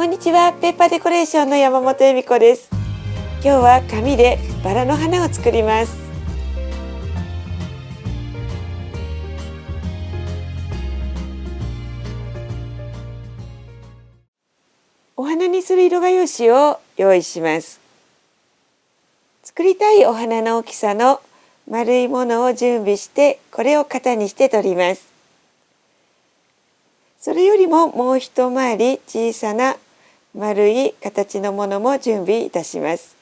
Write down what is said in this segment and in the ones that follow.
こんにちは、ペーパーデコレーションの山本恵美子です。今日は紙でバラの花を作ります。お花にする色画用紙を用意します。作りたいお花の大きさの丸いものを準備して、これを型にして取ります。それよりももう一回り小さな丸い形のものも準備いたします。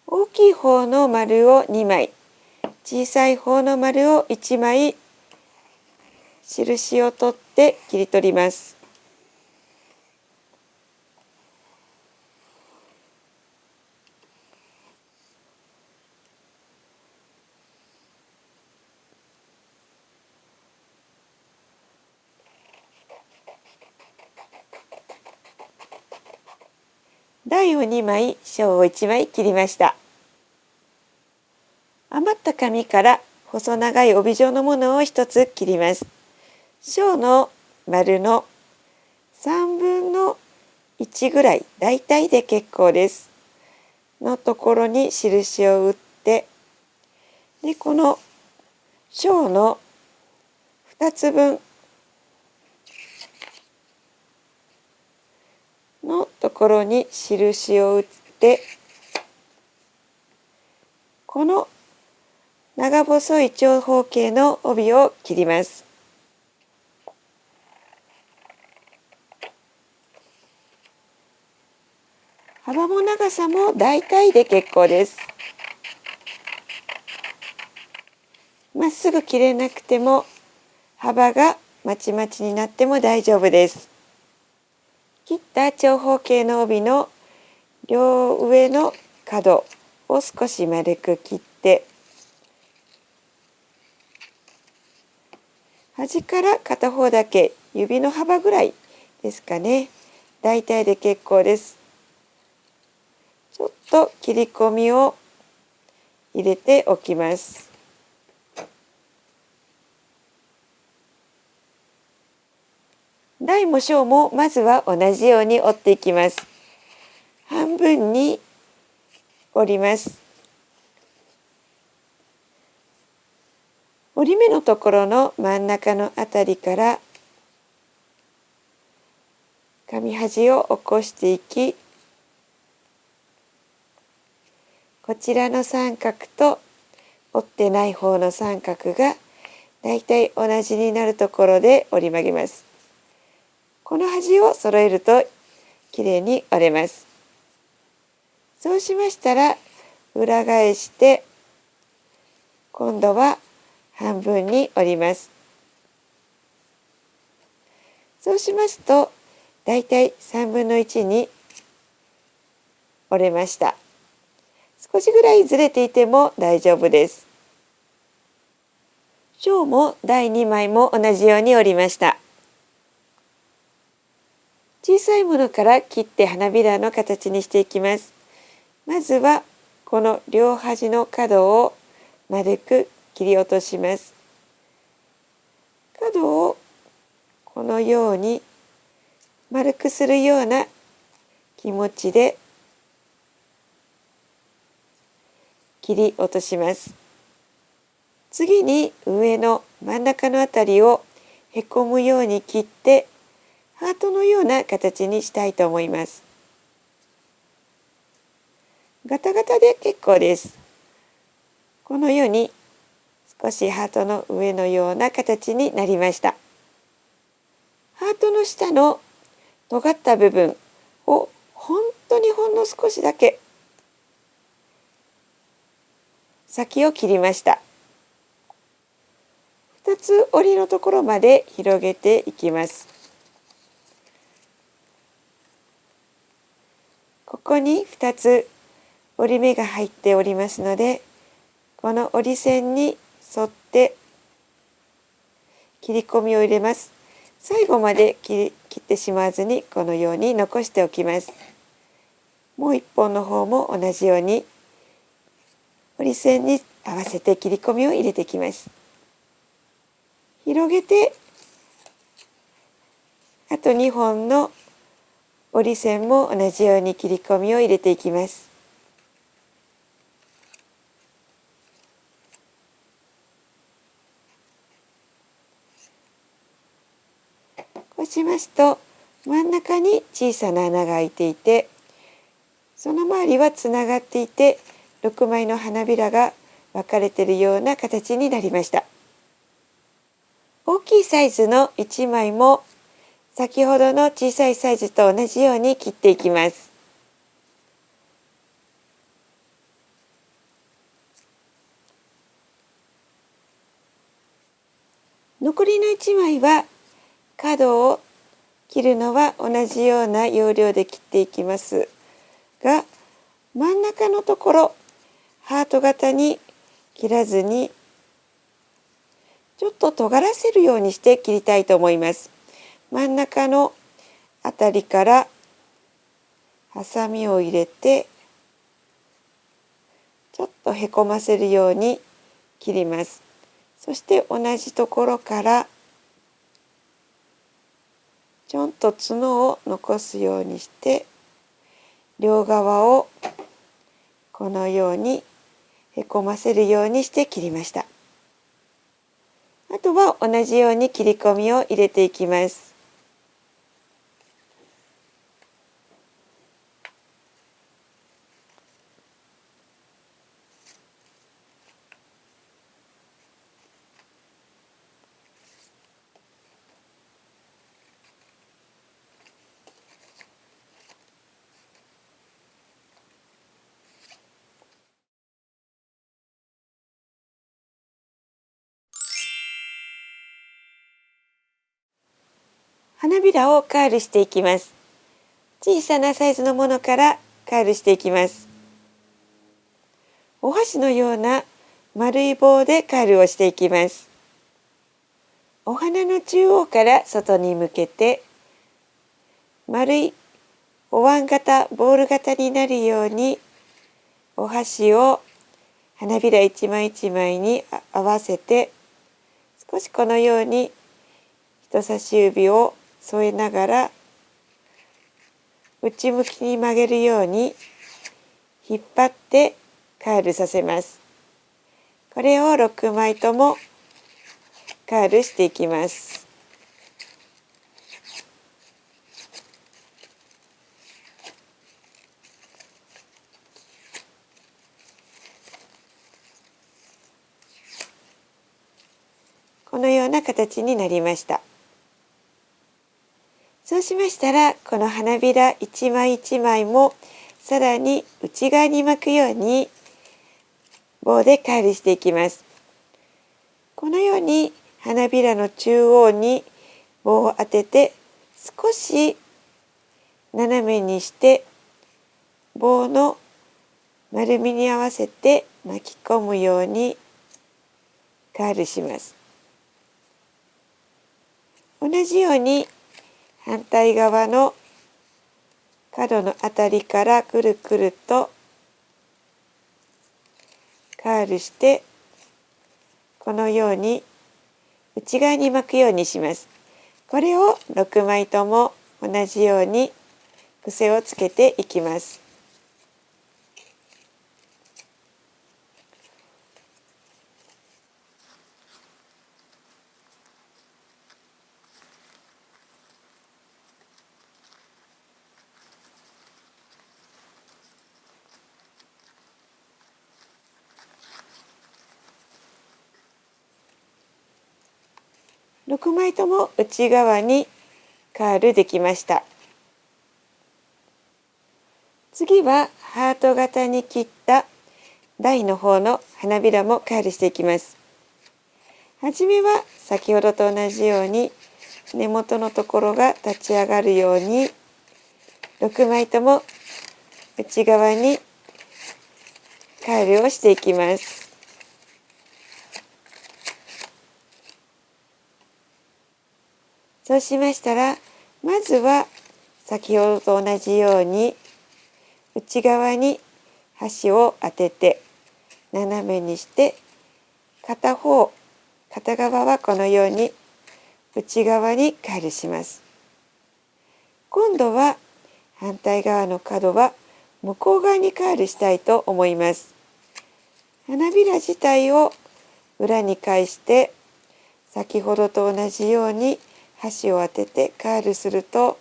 大きい方の丸を2枚、小さい方の丸を1枚印を取って切り取ります。台を2枚、小を1枚切りました。余った紙から細長い帯状のものを1つ切ります。小の丸の3分の1ぐらい、だいたいで結構です。のところに印を打って、でこの小の2つ分のところに印を打って、この長細い長方形の帯を切ります。幅も長さもだいたいで結構です。まっすぐ切れなくても幅がまちまちになっても大丈夫です。切った長方形の帯の両上の角を少し丸く切って、端から片方だけ指の幅ぐらいですかね。だいたいで結構です。ちょっと切り込みを入れておきます。大も小もまずは同じように折っていきます。半分に折ります。折り目のところの真ん中のあたりから紙端を起こしていき、こちらの三角と折ってない方の三角がだいたい同じになるところで折り曲げます。この端を揃えるときれいに折れます。そうしましたら裏返して今度は半分に折ります。そうしますとだいたい3分の1に折れました。少しぐらいずれていても大丈夫です。小も第2枚も同じように折りました。小さいものから切って花びらの形にしていきます。まずはこの両端の角を丸く切り落とします。角をこのように丸くするような気持ちで切り落とします。次に上の真ん中のあたりをへこむように切ってハートのような形にしたいと思います。ガタガタで結構です。このように少しハートの上のような形になりました。ハートの下の尖った部分を本当にほんの少しだけ先を切りました。2つ折りのところまで広げていきます。ここに2つ折り目が入っておりますので、この折り線に沿って切り込みを入れます。最後まで切ってしまわずにこのように残しておきます。もう一本の方も同じように折り線に合わせて切り込みを入れていきます。広げてあと2本の折り線も同じように切り込みを入れていきます。こうしますと真ん中に小さな穴が開いていて、その周りはつながっていて6枚の花びらが分かれているような形になりました。大きいサイズの1枚も先ほどの小さいサイズと同じように切っていきます。残りの1枚は角を切るのは同じような要領で切っていきますが、真ん中のところハート型に切らずにちょっと尖らせるようにして切りたいと思います。真ん中のあたりからハサミを入れてちょっとへこませるように切ります。そして同じところからちょんと角を残すようにして両側をこのようにへこませるようにして切りました。あとは同じように切り込みを入れていきます。花びらをカールしていきます。小さなサイズのものからカールしていきます。お箸のような丸い棒でカールをしていきます。お花の中央から外に向けて丸いお椀型、ボール型になるようにお箸を花びら一枚一枚に合わせて、少しこのように人差し指を添えながら内向きに曲げるように引っ張ってカールさせます。これを6枚ともカールしていきます。このような形になりました。そうしましたら、この花びら一枚一枚もさらに内側に巻くように棒でカールしていきます。このように花びらの中央に棒を当てて少し斜めにして棒の丸みに合わせて巻き込むようにカールします。同じように反対側の角のあたりからくるくるとカールしてこのように内側に巻くようにします。これを6枚とも同じように癖をつけていきます。6枚とも内側にカールできました。次はハート型に切った台の方の花びらもカールしていきます。はじめは先ほどと同じように根元のところが立ち上がるように6枚とも内側にカールをしていきます。そうしましたら、まずは先ほどと同じように内側に箸を当てて斜めにして片側はこのように内側にカールします。今度は反対側の角は向こう側にカールしたいと思います。花びら自体を裏に返して先ほどと同じように箸を当ててカールすると、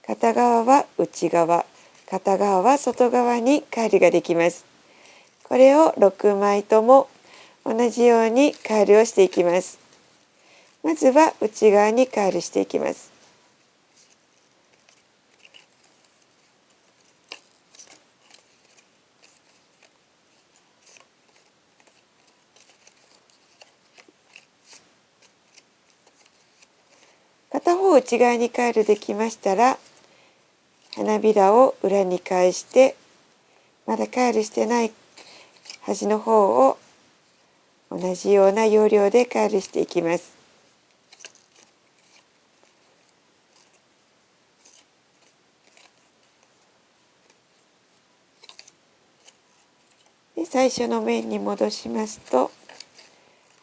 片側は内側、片側は外側にカールができます。これを6枚とも同じようにカールをしていきます。まずは内側にカールしていきます。片方内側にカールできましたら、花びらを裏に返して、まだカールしてない端の方を同じような要領でカールしていきます。で、最初の面に戻しますと、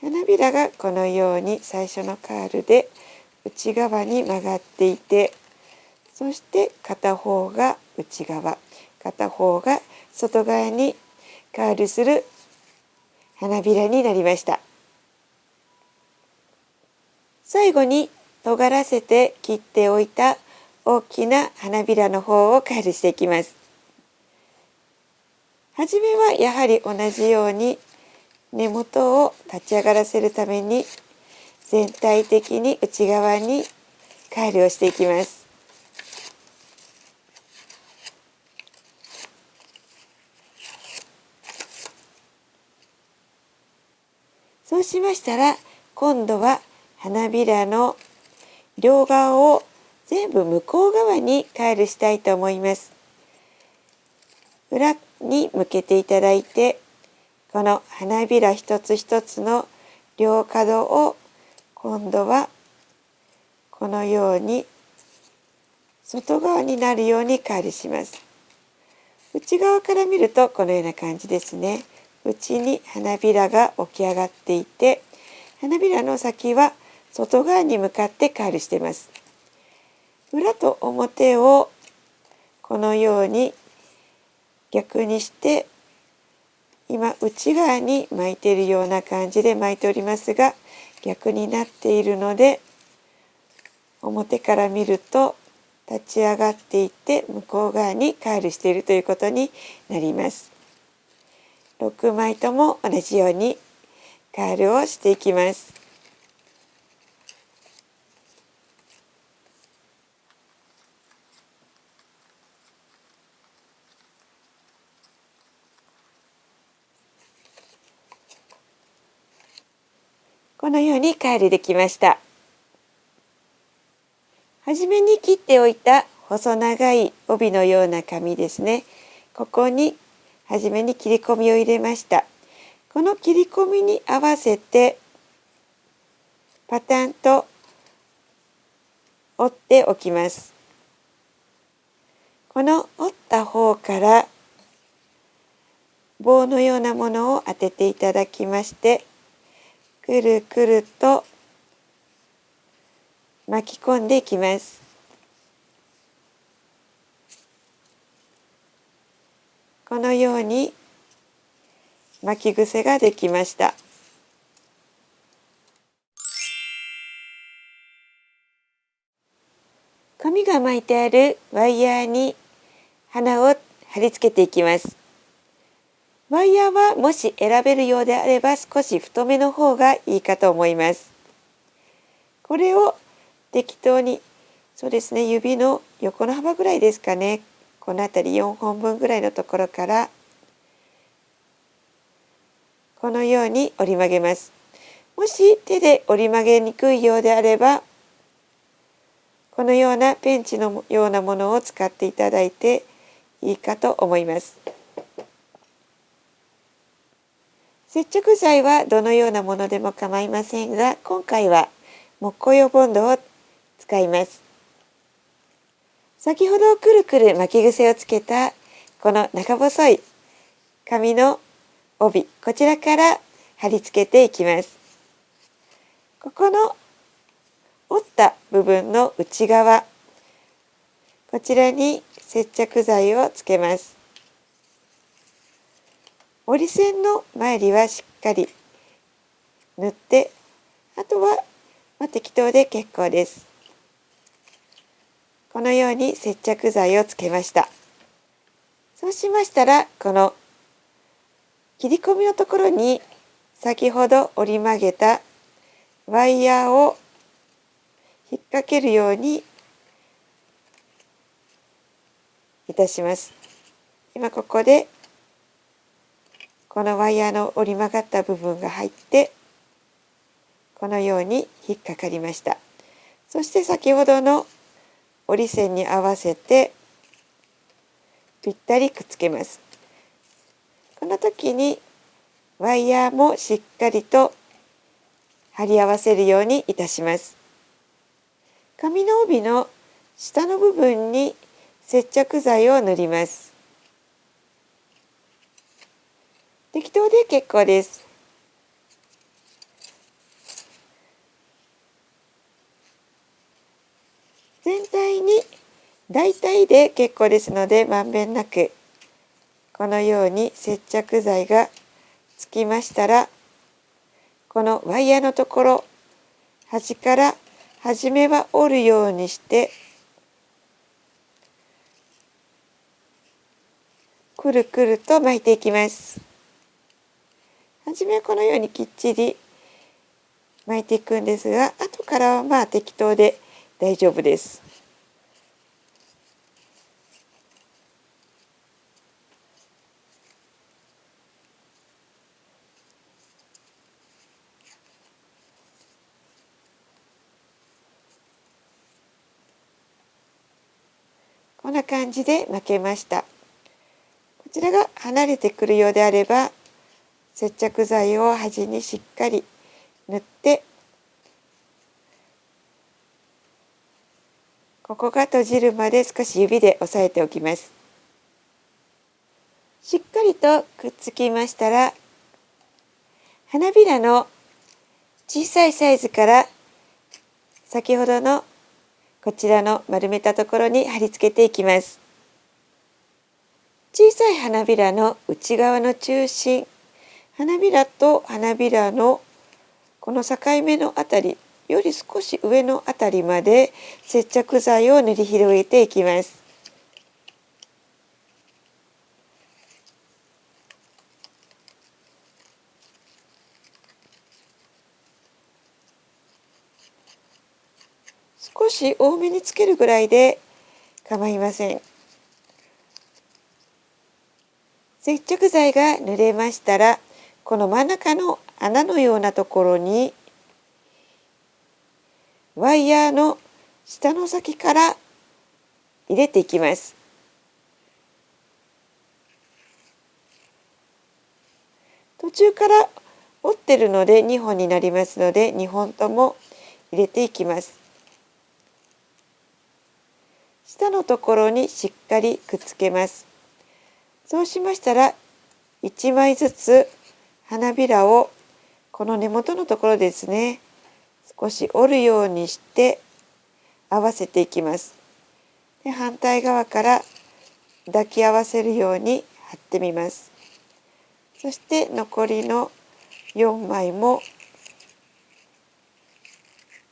花びらがこのように最初のカールで内側に曲がっていて、そして片方が内側、片方が外側にカールする花びらになりました。最後に尖らせて切っておいた大きな花びらの方をカールしていきます。はじめはやはり同じように根元を立ち上がらせるために全体的に内側にカールをしていきます。そうしましたら、今度は花びらの両側を全部向こう側にカールしたいと思います。裏に向けていただいて、この花びら一つ一つの両角を今度はこのように外側になるようにカールします。内側から見るとこのような感じですね。内に花びらが起き上がっていて、花びらの先は外側に向かってカールしています。裏と表をこのように逆にして、今内側に巻いているような感じで巻いておりますが、逆になっているので、表から見ると立ち上がっていって向こう側にカールしているということになります。6枚とも同じようにカールをしていきます。このようにカールできました。はじめに切っておいた細長い帯のような紙ですね。ここにはじめに切り込みを入れました。この切り込みに合わせてパタンと折っておきます。この折った方から棒のようなものを当てていただきまして、くるくると巻き込んでいきます。このように巻き癖ができました。紙が巻いてあるワイヤーに花を貼り付けていきます。ワイヤーはもし選べるようであれば少し太めの方がいいかと思います。これを適当に、そうですね、指の横の幅ぐらいですかね、この辺り4本分ぐらいのところからこのように折り曲げます。もし手で折り曲げにくいようであれば、このようなペンチのようなものを使っていただいていいかと思います。接着剤はどのようなものでも構いませんが、今回は木工用ボンドを使います。先ほどくるくる巻き癖をつけたこの長細い紙の帯、こちらから貼り付けていきます。ここの折った部分の内側、こちらに接着剤をつけます。折り線の周りはしっかり塗って、あとは適当で結構です。このように接着剤をつけました。そうしましたら、この切り込みのところに先ほど折り曲げたワイヤーを引っ掛けるようにいたします。今ここでこのワイヤーの折り曲がった部分が入って、このように引っかかりました。そして先ほどの折り線に合わせてぴったりくっつけます。この時にワイヤーもしっかりと貼り合わせるようにいたします。紙の帯の下の部分に接着剤を塗ります。適当で結構です。全体に大体で結構ですので、まんべんなくこのように接着剤がつきましたら、このワイヤーのところ、端から初めは折るようにしてくるくると巻いていきます。初めはこのようにきっちり巻いていくんですが、後からは適当で大丈夫です。こんな感じで巻けました。こちらが離れてくるようであれば、接着剤を端にしっかり塗って、ここが閉じるまで少し指で押さえておきます。しっかりとくっつきましたら、花びらの小さいサイズから先ほどのこちらの丸めたところに貼り付けていきます。小さい花びらの内側の中心、花びらと花びらのこの境目のあたりより少し上のあたりまで接着剤を塗り広げていきます。少し多めにつけるぐらいで構いません。接着剤が塗れましたら、この真ん中の穴のようなところにワイヤーの下の先から入れていきます。途中から折ってるので2本になりますので、2本とも入れていきます。下のところにしっかりくっつけます。そうしましたら1枚ずつ花びらをこの根元のところですね、少し折るようにして合わせていきます。で、反対側から抱き合わせるように貼ってみます。そして残りの4枚も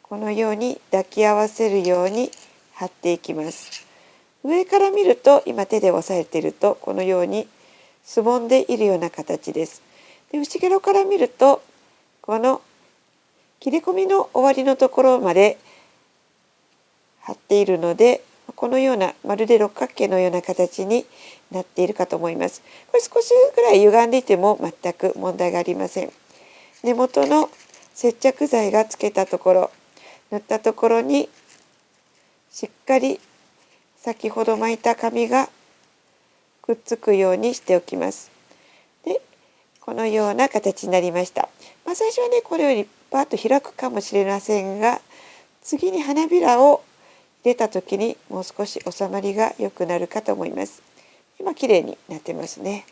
このように抱き合わせるように貼っていきます。上から見ると、今手で押さえているとこのようにすぼんでいるような形です。で、後ろから見るとこの切れ込みの終わりのところまで貼っているので、このようなまるで六角形のような形になっているかと思います。これ少しぐらい歪んでいても全く問題がありません。根元の接着剤がつけたところ、塗ったところにしっかり先ほど巻いた紙がくっつくようにしておきます。で、このような形になりました。最初はね、これよりパーッと開くかもしれませんが、次に花びらを入れた時にもう少し収まりが良くなるかと思います。今綺麗になってますね。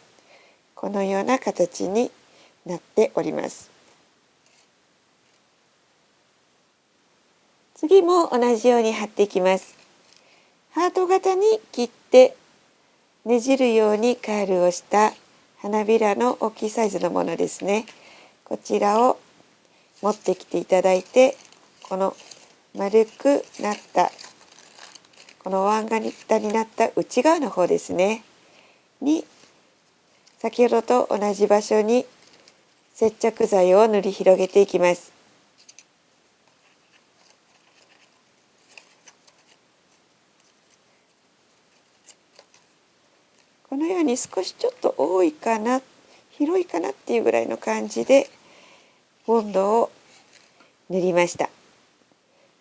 このような形になっております。次も同じように貼っていきます。ハート型に切ってねじるようにカールをした花びらの大きいサイズのものですね。こちらを持ってきていただいて、この丸くなったこのお椀型になった内側の方ですねに、先ほどと同じ場所に接着剤を塗り広げていきます。このように少しちょっと多いかな、広いかなっていうぐらいの感じでボンドを塗りました。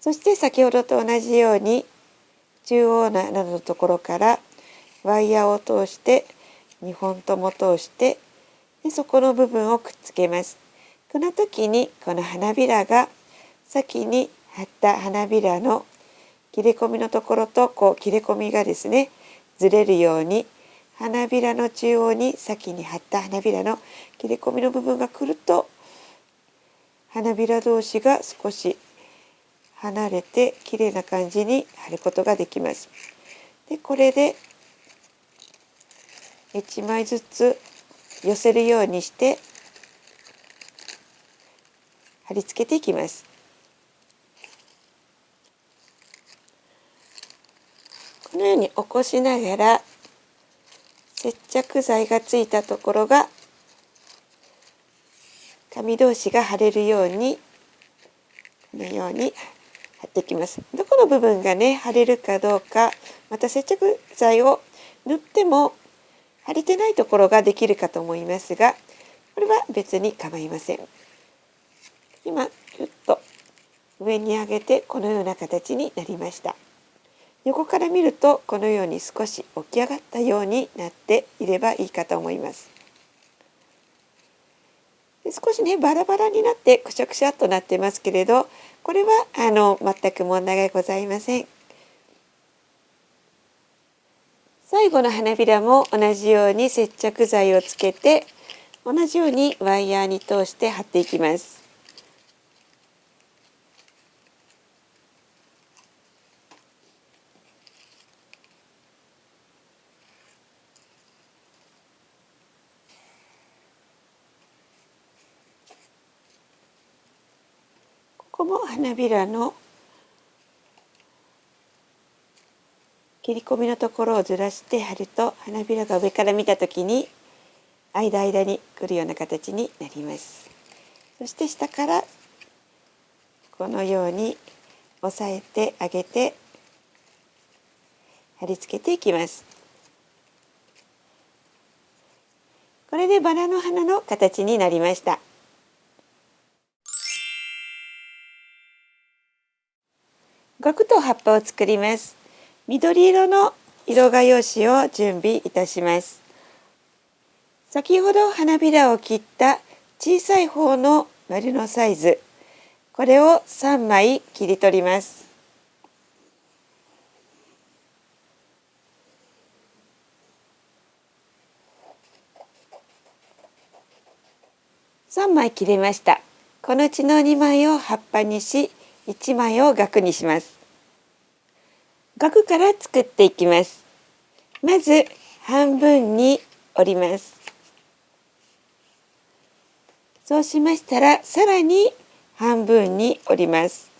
そして先ほどと同じように中央などのところからワイヤーを通して2本とも通してでそこの部分をくっつけます。この時にこの花びらが先に貼った花びらの切れ込みのところと切れ込みがですねずれるように、花びらの中央に先に貼った花びらの切れ込みの部分が来ると花びら同士が少し離れて綺麗な感じに貼ることができます。でこれで1枚ずつ寄せるようにして貼り付けていきます。このように起こしながら接着剤がついたところが紙同士が貼れるようにこのように貼っていきます。どこの部分がね貼れるかどうか、また接着剤を塗っても貼れてないところができるかと思いますが、これは別に構いません。今ちょっと上に上げてこのような形になりました。横から見るとこのように少し起き上がったようになっていればいいかと思います。で少しねバラバラになってくしゃくしゃっとなってますけれど、これは全く問題がございません。最後の花びらも同じように接着剤をつけて同じようにワイヤーに通して貼っていきます。ここも花びらの切り込みのところをずらして貼ると花びらが上から見た時に間に来るような形になります。そして下からこのように押さえてあげて貼り付けていきます。これでバラの花の形になりました。額と葉っぱを作ります。緑色の色画用紙を準備いたします。先ほど花びらを切った小さい方の丸のサイズ、これを3枚切り取ります。3枚切れました。このうちの2枚を葉っぱにし、1枚を額にします。額から作っていきます。まず半分に折ります。そうしましたらさらに半分に折ります。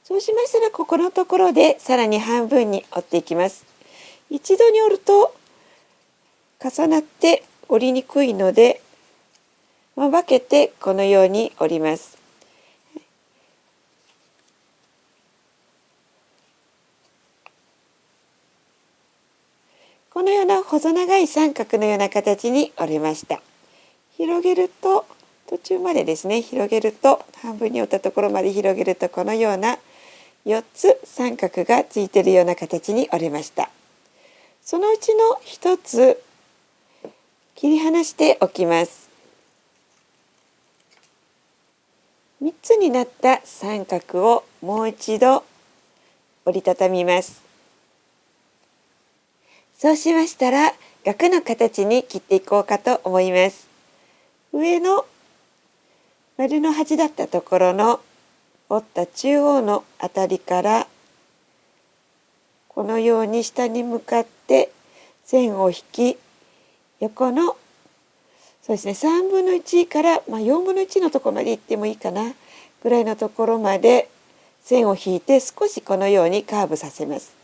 そうしましたらここのところでさらに半分に折っていきます。一度に折ると重なって折りにくいので、分けてこのように折ります。このような細長い三角のような形に折れました。広げると途中までですね、広げると半分に折ったところまで広げるとこのような4つ三角がついているような形に折れました。そのうちの1つ切り離しておきます。3つになった三角をもう一度折りたたみます。そうしましたら額の形に切っていこうかと思います。上の丸の端だったところの折った中央のあたりからこのように下に向かって線を引き、横のそうですね3分の1から4分の1のところまで行ってもいいかなぐらいのところまで線を引いて少しこのようにカーブさせます。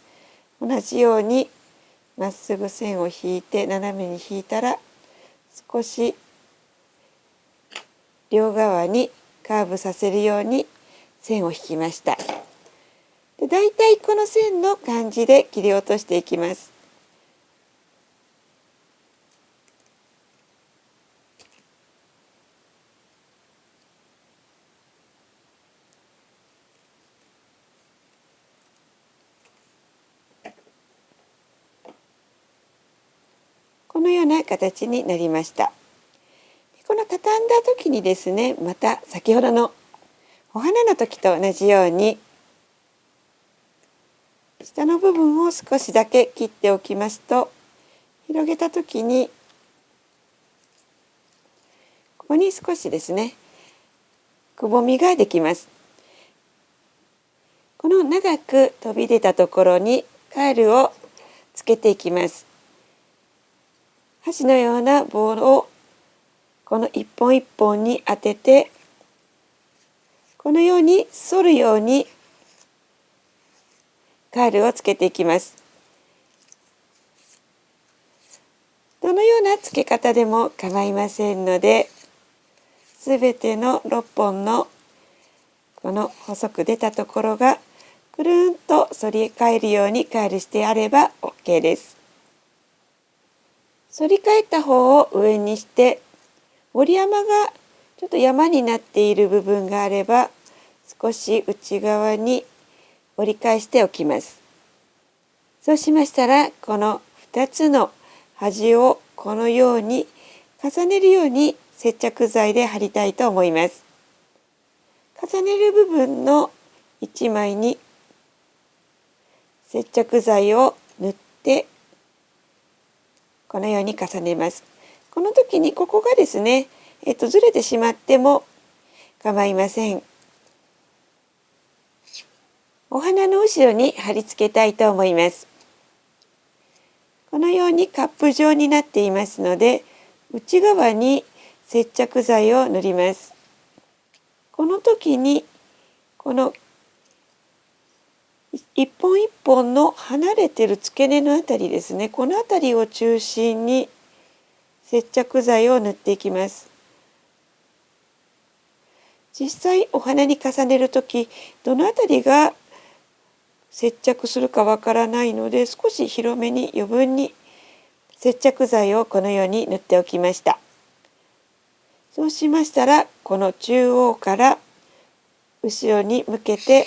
同じようにまっすぐ線を引いて斜めに引いたら少し両側にカーブさせるように線を引きました。でだいたいこの線の感じで切り落としていきます。このような形になりました。この畳んだ時にですね、また先ほどのお花の時と同じように下の部分を少しだけ切っておきますと、広げた時にここに少しですねくぼみができます。この長く飛び出たところにカールをつけていきます。箸のような棒をこの一本一本に当てて、このように反るようにカールをつけていきます。どのような付け方でも構いませんので、すべての6本のこの細く出たところがくるんと反り返るようにカールしてあれば OK です。反り返った方を上にして、折り山がちょっと山になっている部分があれば少し内側に折り返しておきます。そうしましたらこの2つの端をこのように重ねるように接着剤で貼りたいと思います。重ねる部分の1枚に接着剤を塗ってこのように重ねます。この時にここがですね、ずれてしまっても構いません。お花の後ろに貼り付けたいと思います。このようにカップ状になっていますので、内側に接着剤を塗ります。この時にこの一本一本の離れてる付け根のあたりですね、このあたりを中心に接着剤を塗っていきます。実際お花に重ねる時どのあたりが接着するかわからないので、少し広めに余分に接着剤をこのように塗っておきました。そうしましたらこの中央から後ろに向けて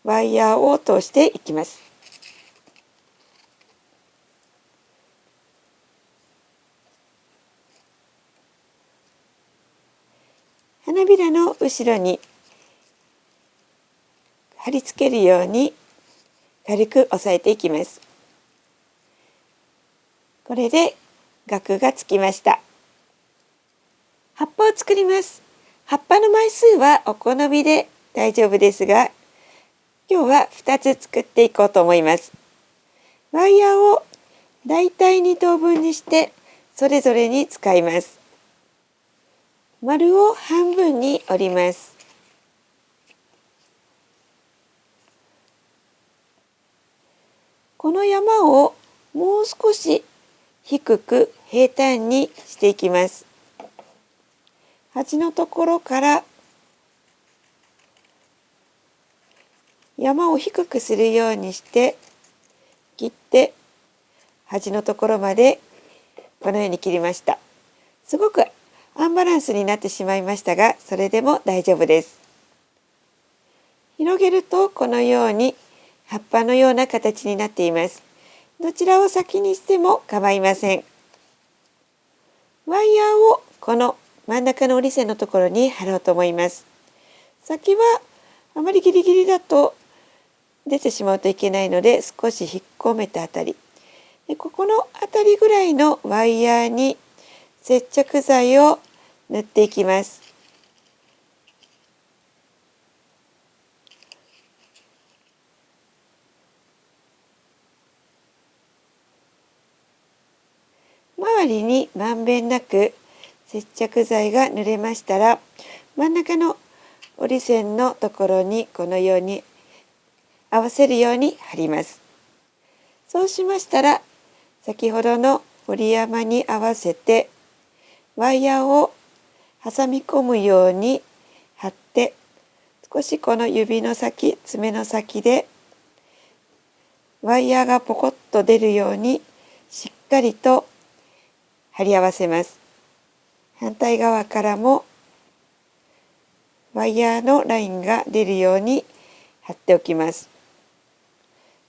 ワイヤーを通していきます。花びらの後ろに貼り付けるように軽く押さえていきます。これで額がつきました。葉っぱを作ります。葉っぱの枚数はお好みで大丈夫ですが、今日は2つ作っていこうと思います。ワイヤーをだいたい2等分にしてそれぞれに使います。丸を半分に折ります。この山をもう少し低く平坦にしていきます。端のところから山を低くするようにして切って端のところまでこのように切りました。すごくアンバランスになってしまいましたが、それでも大丈夫です。広げるとこのように葉っぱのような形になっています。どちらを先にしても構いません。ワイヤーをこの真ん中の折り線のところに貼ろうと思います。先はあまりギリギリだと出てしまうといけないので、少し引っ込めたあたりで、ここのあたりぐらいのワイヤーに接着剤を縫っていきます。周りにまんべんなく接着剤が塗れましたら、真ん中の折り線のところにこのように合わせるように貼ります。そうしましたら、先ほどの折り山に合わせてワイヤーを挟み込むように貼って、少しこの指の先、爪の先でワイヤーがポコッと出るようにしっかりと貼り合わせます。反対側からもワイヤーのラインが出るように貼っておきます。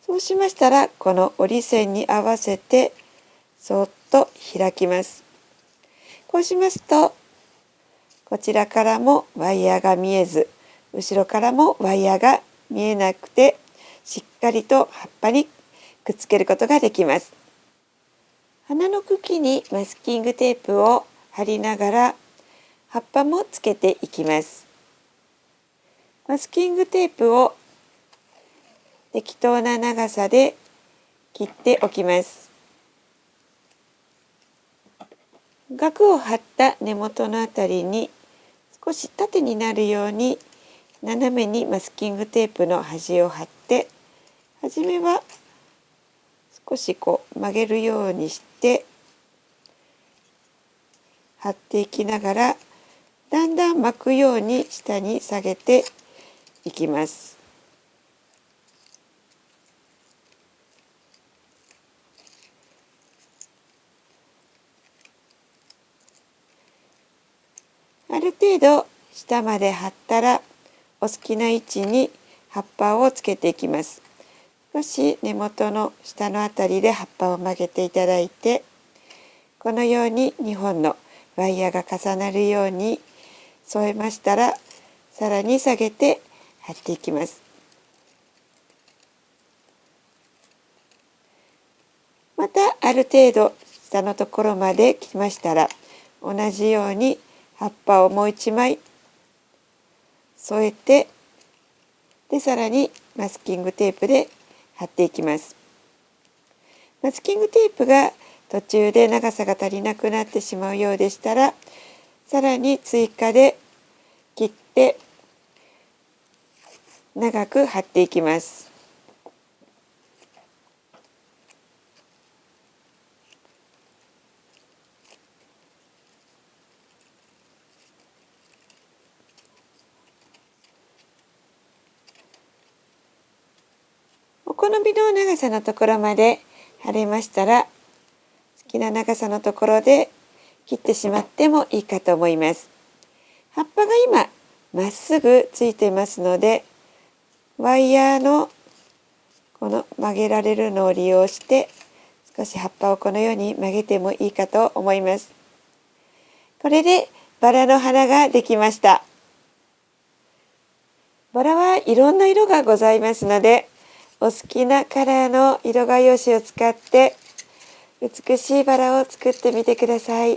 そうしましたら、この折り線に合わせてそっと開きます。こうしますと、こちらからもワイヤーが見えず、後ろからもワイヤーが見えなくて、しっかりと葉っぱにくっつけることができます。花の茎にマスキングテープを貼りながら葉っぱもつけていきます。マスキングテープを適当な長さで切っておきます。額を貼った根元のあたりに少し縦になるように斜めにマスキングテープの端を貼って、初めは少し曲げるようにして貼っていきながら、だんだん巻くように下に下げていきます。ある程度下まで貼ったら、お好きな位置に葉っぱをつけていきます。少し根元の下のあたりで葉っぱを曲げていただいて、このように2本のワイヤーが重なるように添えましたら、さらに下げて貼っていきます。またある程度下のところまで来ましたら、同じように葉っぱをもう1枚添えて、でさらにマスキングテープで貼っていきます。マスキングテープが途中で長さが足りなくなってしまうようでしたら、さらに追加で切って長く貼っていきます。お好みの長さのところまで貼れましたら、好きな長さのところで切ってしまってもいいかと思います。葉っぱが今まっすぐついていますので、ワイヤーのこの曲げられるのを利用して少し葉っぱをこのように曲げてもいいかと思います。これでバラの花ができました。バラはいろんな色がございますので、お好きなカラーの色画用紙を使って美しいバラを作ってみてください。